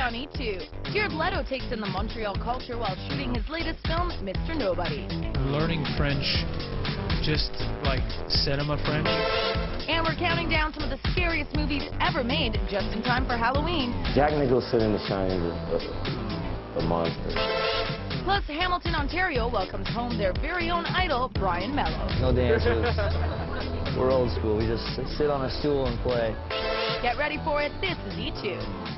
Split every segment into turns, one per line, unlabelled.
on E2. Jared Leto takes in the Montreal culture while shooting his latest film, Mr. Nobody.
Learning French, just like cinema French.
And we're counting down some of the scariest movies ever made just in time for Halloween.
Jack Nicholson in The Shining is a monster.
Plus, Hamilton, Ontario welcomes home their very own idol, Brian Mello.
No dances. We're old school. We just sit on a stool and play.
Get ready for it. This is E2.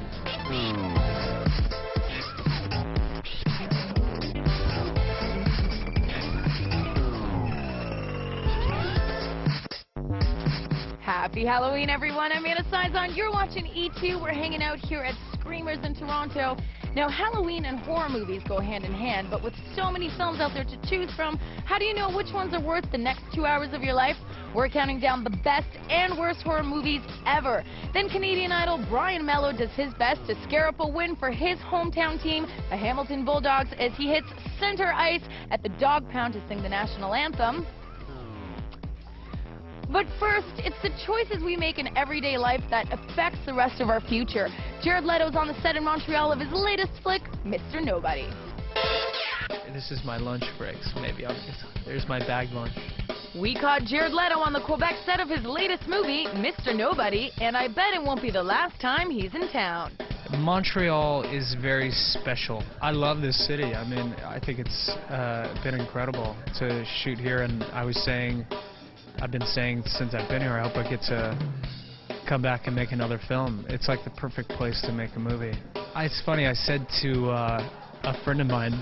Happy Halloween, everyone. I'm Anna Sizon. You're watching E2. We're hanging out here at Screamers in Toronto. Now, Halloween and horror movies go hand in hand, but with so many films out there to choose from, how do you know which ones are worth the next 2 hours of your life? We're counting down the best and worst horror movies ever. Then Canadian Idol Brian Mello does his best to scare up a win for his hometown team, the Hamilton Bulldogs, as he hits center ice at the dog pound to sing the national anthem. But first, it's the choices we make in everyday life that affects the rest of our future. Jared Leto's on the set in Montreal of his latest flick, Mr. Nobody.
This is my lunch breaks, maybe. There's my bag lunch.
We caught Jared Leto on the Quebec set of his latest movie, Mr. Nobody, and I bet it won't be the last time he's in town.
Montreal is very special. I love this city. I mean, I think it's been incredible to shoot here, and I've been saying since I've been here, I hope I get to come back and make another film. It's like the perfect place to make a movie. It's funny, I said to a friend of mine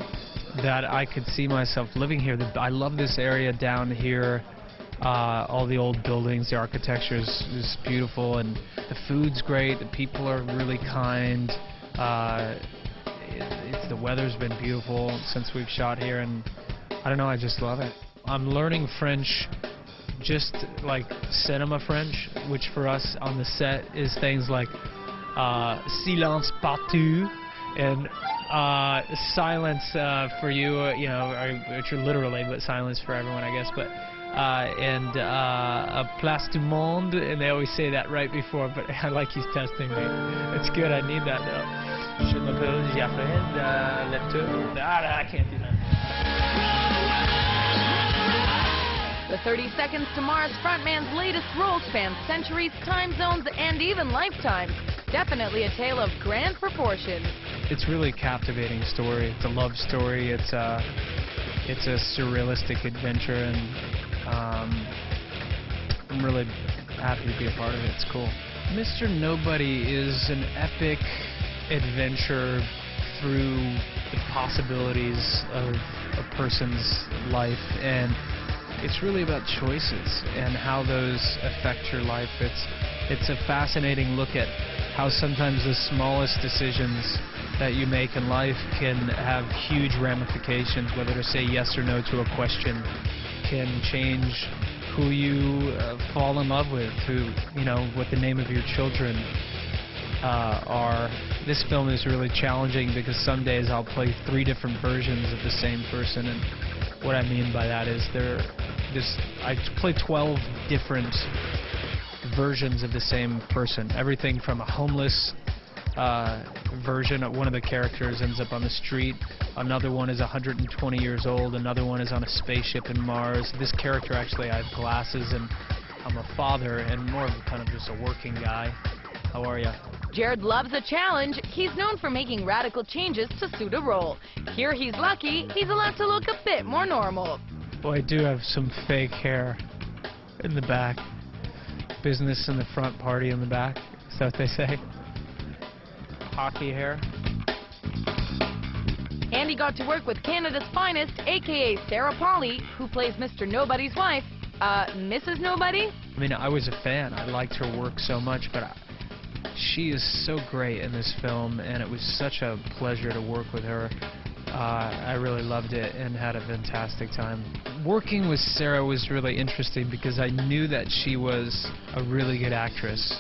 that I could see myself living here. I love this area down here. All the old buildings, the architecture is beautiful, and the food's great. The people are really kind. The weather's been beautiful since we've shot here, and I don't know, I just love it. I'm learning French, just like cinema French, which for us on the set is things like silence partout and silence for you, which are literally, but silence for everyone, I guess. But and place du monde, and they always say that right before. But I like he's testing me. It's good. I need that though. Je m'appelle Leto. I can't do that.
The 30 Seconds to Mars frontman's latest role spans centuries, time zones, and even lifetimes. Definitely a tale of grand proportions.
It's really a captivating story. It's a love story. It's a surrealistic adventure, and I'm really happy to be a part of it. It's cool. Mr. Nobody is an epic adventure through the possibilities of a person's life, and it's really about choices and how those affect your life. It's a fascinating look at how sometimes the smallest decisions that you make in life can have huge ramifications. Whether to say yes or no to a question can change who you fall in love with, what the name of your children are. This film is really challenging because some days I'll play 3 different versions of the same person, and what I mean by that is I play 12 different versions of the same person. Everything from a homeless version of one of the characters ends up on the street. Another one is 120 years old. Another one is on a spaceship in Mars. This character, actually, I have glasses, and I'm a father and more of kind of just a working guy. How are you?
Jared loves a challenge. He's known for making radical changes to suit a role. Here he's lucky. He's allowed to look a bit more normal.
Well, I do have some fake hair in the back. Business in the front, party in the back. Is that what they say? Hockey hair.
And he got to work with Canada's finest, a.k.a. Sarah Polley, who plays Mr. Nobody's wife. Mrs. Nobody?
I mean, I was a fan. I liked her work so much, but she is so great in this film, and it was such a pleasure to work with her. I really loved it and had a fantastic time. Working with Sarah was really interesting because I knew that she was a really good actress,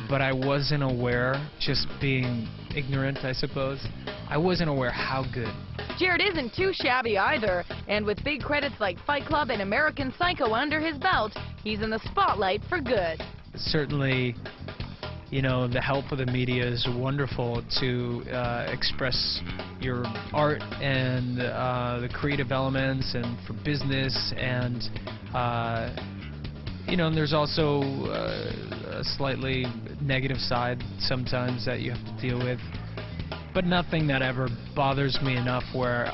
but I wasn't aware, just being ignorant, I suppose, I wasn't aware how good.
Jared isn't too shabby either, and with big credits like Fight Club and American Psycho under his belt, he's in the spotlight for good.
Certainly you know, the help of the media is wonderful to express your art and the creative elements and for business, and you know, and there's also a slightly negative side sometimes that you have to deal with, but nothing that ever bothers me enough where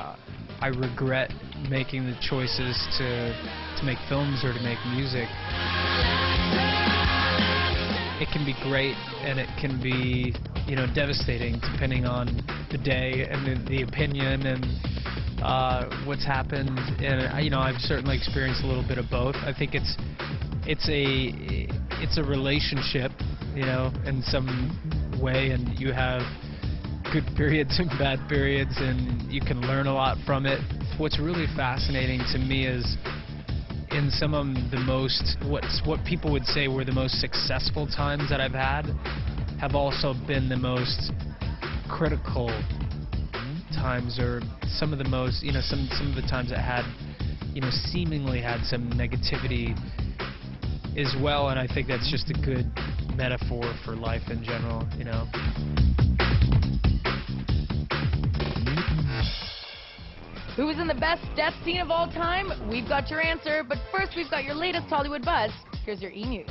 I regret making the choices to make films or to make music. It can be great, and it can be, you know, devastating depending on the day and the opinion and what's happened. And you know, I've certainly experienced a little bit of both. I think it's a relationship, you know, in some way, and you have good periods and bad periods, and you can learn a lot from it. What's really fascinating to me is in some of the most, what people would say were the most successful times that I've had, have also been the most critical times, or some of the most, you know, some of the times that had, you know, seemingly had some negativity as well. And I think that's just a good metaphor for life in general, you know.
Who is in the best death scene of all time? We've got your answer, but first we've got your latest Hollywood buzz. Here's your E! News.